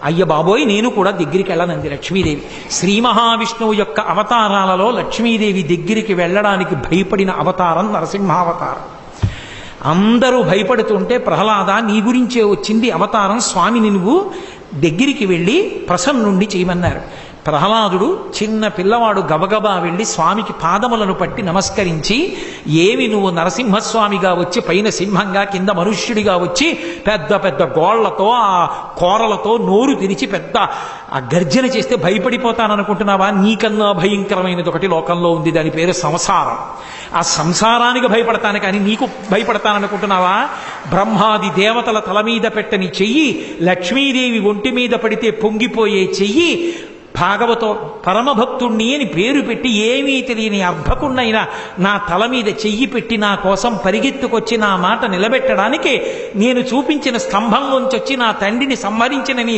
అయ్య బాబోయ్ నేను కూడా దగ్గరికి వెళ్ళనంది లక్ష్మీదేవి. శ్రీ మహావిష్ణువు యొక్క అవతారాలలో లక్ష్మీదేవి దగ్గరికి వెళ్ళడానికి భయపడిన అవతారం నరసింహావతారం. అందరూ భయపడుతుంటే ప్రహ్లాద నీ గురించే వచ్చింది అవతారం, స్వామిని నువ్వు దగ్గరికి వెళ్ళి ప్రసన్నుండి చేయమన్నారు. ప్రహ్లాదుడు చిన్న పిల్లవాడు గబగబా వెళ్ళి స్వామికి పాదములను పట్టి నమస్కరించి, ఏమి నువ్వు నరసింహస్వామిగా వచ్చి పైన సింహంగా కింద మనుష్యుడిగా వచ్చి పెద్ద పెద్ద గోళ్లతో ఆ కోరలతో నోరు తెరిచి పెద్ద ఆ గర్జన చేస్తే భయపడిపోతాననుకుంటున్నావా? నీకన్నా భయంకరమైనది ఒకటి లోకంలో ఉంది, దాని పేరు సంసారం. ఆ సంసారానికి భయపడతాను కానీ నీకు భయపడతాననుకుంటున్నావా? బ్రహ్మాది దేవతల తల మీద పెట్టని చెయ్యి, లక్ష్మీదేవి ఒంటి మీద పడితే పొంగిపోయే చెయ్యి, భాగవతో పరమభక్తుణ్ణి అని పేరు పెట్టి ఏమీ తెలియని అర్భకుణ్ణైనా నా తల మీద చెయ్యి పెట్టి నా కోసం పరిగెత్తుకొచ్చి నా మాట నిలబెట్టడానికి నేను చూపించిన స్తంభంలోంచి వచ్చి నా తండ్రిని సంహరించిన నీ